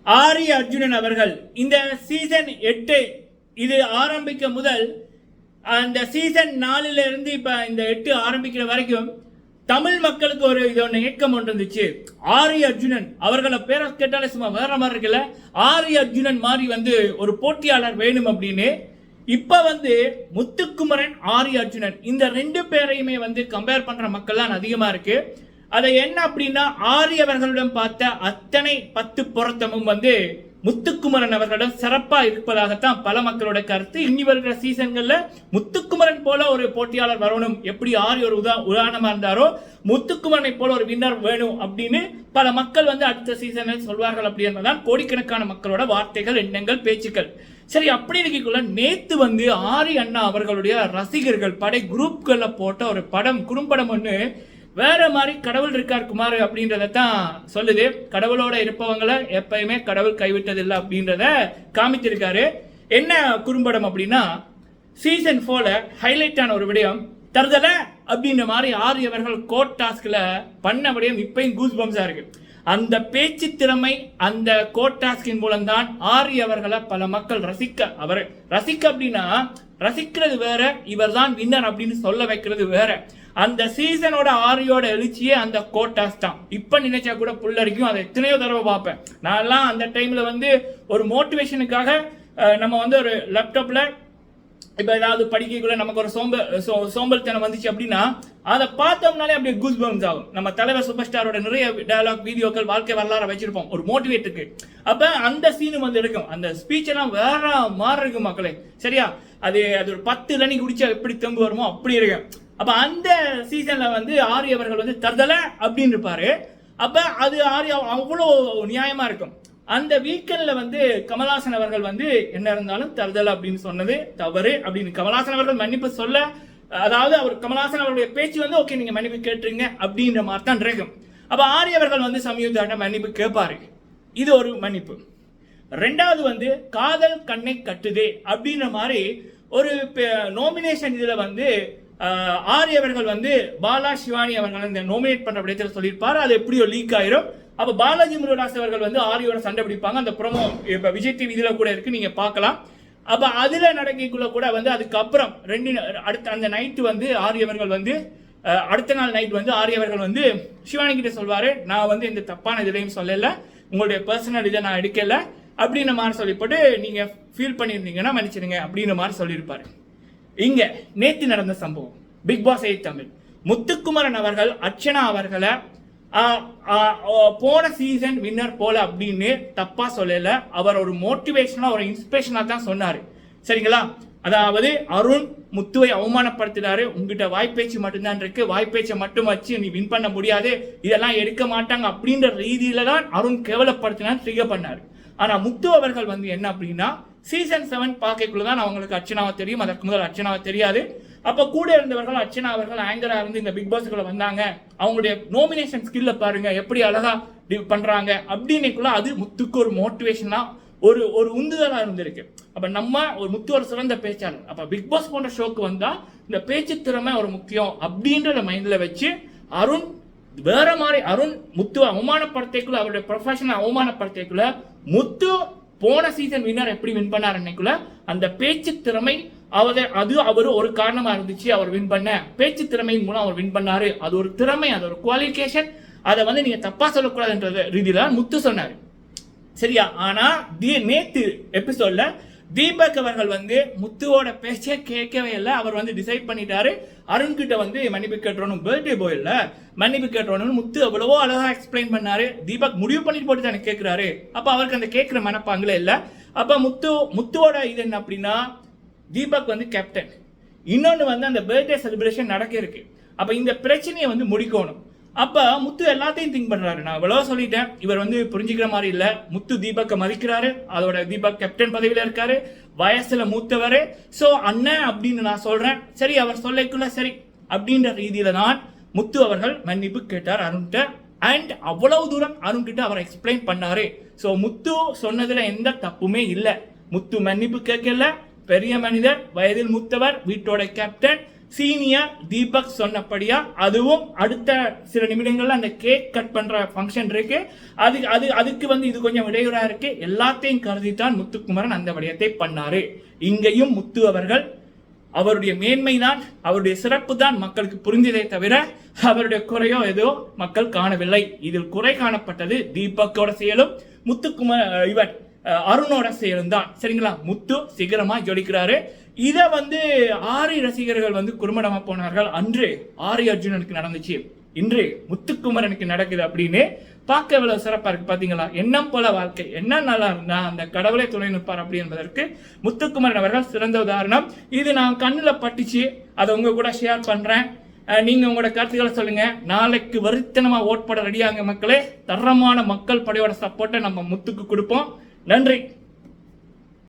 ஆரி அர்ஜுனன் அவர்கள் இந்த சீசன் 8 இது ஆரம்பிக்க முதல் அந்த சீசன் 4ல இருந்து இப்ப இந்த 8 ஆரம்பிக்கிற வரைக்கும் தமிழ் மக்களுக்கு ஒரு இது ஒன்று ஏக்கம் ஒன்று இருந்துச்சு. ஆரி அர்ஜுனன் அவர்களை பேரை கேட்டாலே சும்மா வேற மாதிரி இருக்குல்ல. ஆரி அர்ஜுனன் மாதிரி ஒரு போட்டியாளர் வேணும் அப்படின்னு இப்ப முத்துக்குமரன் ஆரி அர்ஜுனன் இந்த ரெண்டு பேரையுமே கம்பேர் பண்ற மக்கள்லாம் அதிகமா இருக்கு. அதை என்ன அப்படின்னா ஆரி அவர்களிடம் பார்த்த அத்தனை 10 பொருத்தமும் முத்துக்குமரன் அவர்களிடம் சிறப்பா இருப்பதாகத்தான் பல மக்களோட கருத்து. இனி வருகிற சீசன்கள்ல முத்துக்குமரன் போல ஒரு போட்டியாளர் வரணும், எப்படி ஆரி ஒரு உதாரணமா இருந்தாரோ முத்துக்குமரனை போல ஒரு வின்னர் வேணும் அப்படின்னு பல மக்கள் அடுத்த சீசனில் சொல்வார்கள். அப்படி என்பதுதான் கோடிக்கணக்கான மக்களோட வார்த்தைகள், எண்ணங்கள், பேச்சுக்கள். சரி, அப்படி இருக்கக்குள்ள நேத்து ஆரி அண்ணா அவர்களுடைய ரசிகர்கள் படை குரூப்கள்ல போட்ட ஒரு படம், குறும்படம் ஒன்று வேற மாதிரி கடவுள் இருக்கார் குமார் அப்படின்றதான் சொல்லுது. கடவுளோட இருப்பவங்களை எப்பயுமே கடவுள் கைவிட்டதில்லை அப்படின்றத காமிச்சிருக்காரு. என்ன குறும்படம் அப்படின்னா, சீசன் 4ல ஹைலைட் ஆன ஒரு விடயம் தருதல அப்படின்ற மாதிரி ஆரி அவர்கள் கோட் டாஸ்க்ல பண்ண விடயம் இப்பயும் கூஸ் பம்ஸா இருக்கு. அந்த பேச்சு திறமை, அந்த கோட் டாஸ்கின் மூலம் தான் ஆரி அவர்களை பல மக்கள் ரசிக்க அப்படின்னா ரசிக்கிறது வேற, இவர் தான் வின்னர் அப்படின்னு சொல்ல வைக்கிறது வேற. அந்த சீசனோட ஆரியோட எழுச்சியே அந்த கோட்டாஸ் தான். இப்ப நினைச்சா கூட புல்லரிக்கும். அதை எத்தனையோ தடவை பார்ப்பேன். நான்லாம் அந்த டைம்ல ஒரு மோட்டிவேஷனுக்காக நம்ம ஒரு லேப்டாப்ல இப்ப ஏதாவது படிக்கக்குள்ள நமக்கு ஒரு சோம்பல்தனம் வந்துச்சு அப்படின்னா அதை பார்த்தோம்னாலே அப்படியே கூஸ் பம்ஸ் ஆகும். நம்ம தலைவர் சூப்பர் ஸ்டாரோட நிறைய டயலாக் வீடியோக்கள், வாழ்க்கை வரலாறு வச்சிருப்போம் ஒரு மோட்டிவேட்டுக்கு. அப்ப அந்த சீனு இருக்கும். அந்த ஸ்பீச் எல்லாம் வேற மாதிரி இருக்கும் மக்களே. சரியா, அது ஒரு 10 தண்ணி குடிச்சா எப்படி தெம்பு வருமோ அப்படி இருக்கும். அப்ப அந்த சீசன்ல ஆரி அவர்கள் தருதல அப்படின்னு இருப்பாரு. அப்ப அது ஆரி அவ்வளோ நியாயமா இருக்கும். அந்த வீக்கெண்ட்ல கமல்ஹாசன் அவர்கள் என்ன இருந்தாலும் தருதல அப்படின்னு சொன்னது தவறு அப்படின்னு கமல்ஹாசன் அவர்கள் மன்னிப்பு சொல்ல, அதாவது அவர் கமல்ஹாசன் அவருடைய பேச்சு ஓகே நீங்க மன்னிப்பு கேட்டுருங்க அப்படின்ற மாதிரி தான் இருக்கும். அப்ப ஆரி அவர்கள் சமீபத்தாட்ட மன்னிப்பு கேட்பாரு. இது ஒரு மன்னிப்பு. ரெண்டாவது காதல் கண்ணை கட்டுதே அப்படின்ற மாதிரி ஒரு நாமினேஷன் இதுல ஆரி அவர்கள் பாலா சிவானி அவர்கள் இந்த நோமினேட் பண்ற விடயத்தில் சொல்லியிருப்பாரு. அது எப்படியோ லீக் ஆயிரும். அப்ப பாலாஜி முருகதாஸ் அவர்கள் ஆரியோட சண்டை பிடிப்பாங்க. அந்த ப்ரோமோ இப்ப விஜய் டிவி இதுல கூட இருக்கு, நீங்க பார்க்கலாம். அப்ப அதுல நடக்கக்குள்ள கூட அதுக்கப்புறம் அடுத்த அந்த நைட்டு ஆரி அவர்கள் அடுத்த நாள் நைட் ஆரி அவர்கள் சிவானி கிட்ட சொல்வாரு, நான் இந்த தப்பான இதுலையும் சொல்லல, உங்களுடைய பர்சனல் இதை நான் எடுக்கல அப்படின்ற மாதிரி சொல்லிப்போட்டு நீங்க ஃபீல் பண்ணியிருந்தீங்கன்னா மன்னிச்சிடுங்க அப்படின்ற மாதிரி சொல்லியிருப்பாரு. இங்க நேத்து நடந்த சம்பவம் பிக் பாஸ் 8 தமிழ் முத்துக்குமரன் அவர்கள் அர்ச்சனா அவர்களை போன சீசன் வின்னர் போல அப்படின்னு தப்பா சொல்லல. அவர் ஒரு மோட்டிவேஷனா ஒரு இன்ஸ்பிரேஷனா தான் சொன்னாரு. சரிங்களா, அதாவது அருண் முத்துவை அவமானப்படுத்தினாரு. உங்ககிட்ட வாய்ப்பேச்சு மட்டும்தான் இருக்கு, வாய்ப்பேச்சை மட்டும் வச்சு நீ வின் பண்ண முடியாது, இதெல்லாம் எடுக்க மாட்டாங்க அப்படின்ற ரீதியில தான் அருண் கேவலப்படுத்தினார், ட்ரிகர் பண்ணாரு. ஆனா முத்து அவர்கள் என்ன அப்படின்னா சீசன் 7 பார்க்கக்குள்ளதான் அவங்களுக்கு அர்ச்சனாவை தெரியும். அதற்கு முதல் அர்ச்சனாவை தெரியாது. அப்ப கூட இருந்தவர்கள் அர்ச்சனா அவர்கள் ஆங்கரா இந்த பிக் பாஸ்க்குள்ள வந்தாங்க. அவங்களுடைய நோமினேஷன் ஸ்கில்ல பாருங்க எப்படி அழகா பண்றாங்க அப்படின்னுக்குள்ள அது முத்துக்கு ஒரு மோட்டிவேஷனா ஒரு உந்துதலா இருந்திருக்கு. அப்ப நம்ம ஒரு முத்து ஒரு சிறந்த பேச்சாளர். அப்ப பிக் பாஸ் போன்ற ஷோக்கு வந்தா இந்த பேச்சு திறமை ஒரு முக்கியம் அப்படின்றத மைண்ட்ல வச்சு அருண் வேற மாதிரி முத்துவை அவமானப்படுத்திக்குள்ள, அவருடைய ப்ரொஃபஷனை அவமானப்படுத்திக்குள்ள முத்து போன சீசன் வின்னர் எப்படி வின் பண்ணார் அன்னைக்குள்ள அந்த பேச்சு திறமை அவர் ஒரு காரணமா இருந்துச்சு. அவர் வின் பண்ண பேச்சு திறமையின் மூலம் அவர் வின் பண்ணாரு. அது ஒரு திறமை, அது ஒரு குவாலிஃபிகேஷன். அதை நீங்க தப்பா சொல்லக்கூடாதுன்ற ரீதியில முத்து சொன்னாரு. சரியா, ஆனா நேத்து எபிசோட்ல தீபக் அவர்கள் முத்துவோட பேச்சே கேட்கவே இல்லை. அவர் டிசைட் பண்ணிட்டாரு அருண் கிட்ட மன்னிப்பு கேட்டோம், பர்த்டே பாய்ல மன்னிப்பு கேட்டோம். முத்து அவ்வளவோ அழகா எக்ஸ்பிளைன் பண்ணாரு. தீபக் முடிவு பண்ணிட்டு போட்டு தானே கேட்கிறாரு. அப்ப அவருக்கு அந்த கேட்கிற மனப்பாங்களே இல்லை. அப்ப முத்துவோட இது என்ன அப்படின்னா தீபக் கேப்டன், இன்னொன்னு அந்த பர்த்டே செலிப்ரேஷன் நடக்க இருக்கு. அப்ப இந்த பிரச்சனையை முடிக்கணும். அப்ப முத்து எல்லாத்தையும் திங்க் பண்றாரு. நான் எவ்வளவு சொல்லிட்டேன், இவர் புரிஞ்சுக்கிற மாதிரி இல்ல. முத்து தீபக்கை மதிக்கிறாரு. அதோட தீபக் கேப்டன் பதவியில இருக்காரு, வயசுல மூத்தவரு. சோ அண்ணன் அப்படின்னு நான் சொல்றேன். சரி, அவர் சொல்லக்குள்ள சரி அப்படின்ற ரீதியில தான் முத்து அவர்கள் மன்னிப்பு கேட்டார் அருண்கிட்ட. அண்ட் அவ்வளவு தூரம் அருண்கிட்ட அவர் எக்ஸ்பிளைன் பண்ணாரு. சோ முத்து சொன்னதுல எந்த தப்புமே இல்லை. முத்து மன்னிப்பு கேட்கல, பெரிய மனிதர், வயதில் மூத்தவர், வீட்டோட கேப்டன். சீனியர் தீபக் சொன்னபடியா அதுவும் அடுத்த சில நிமிடங்கள்ல அந்த கேக் கட் பண்ற ஃபங்க்ஷன் இருக்கு. அதுக்கு இது கொஞ்சம் இடையூறா இருக்கு. எல்லாத்தையும் கருதித்தான் முத்துக்குமரன் அந்த விடயத்தை பண்ணாரு. இங்கேயும் முத்து அவர்கள் அவருடைய மேன்மைதான், அவருடைய சிறப்பு தான் மக்களுக்கு புரிந்ததே தவிர அவருடைய குறையோ ஏதோ மக்கள் காணவில்லை. இதில் குறை காணப்பட்டது தீபக்கோட செயலும் இவர் அருணோட செயலும் தான். சரிங்களா? முத்து சிகரமா ஜொலிக்கிறாரு. இத ஆரி ரசிகர்கள் குறும்படமா போனார்கள். அன்று ஆரி அர்ஜுனனுக்கு நடந்துச்சு, இன்று முத்துக்குமரனுக்கு நடக்குது அப்படின்னு பார்க்க எவ்வளவு சிறப்பா இருக்கு பாத்தீங்களா? எண்ணம் போல வாழ்க்கை, என்ன நல்லா இருந்தா அந்த கடவுளை துணை நிற்பார் அப்படி என்பதற்கு முத்துக்குமரன் அவர்கள் சிறந்த உதாரணம். இது நான் கண்ணுல பட்டுச்சு, அதை உங்க கூட ஷேர் பண்றேன். நீங்க உங்களோட கருத்துக்களை சொல்லுங்க. நாளைக்கு வருத்தனமா ஓட் போட ரெடியாங்க மக்களே. தரமான மக்கள் படையோட சப்போர்ட்டை நம்ம முத்துக்கு கொடுப்போம். நன்றி.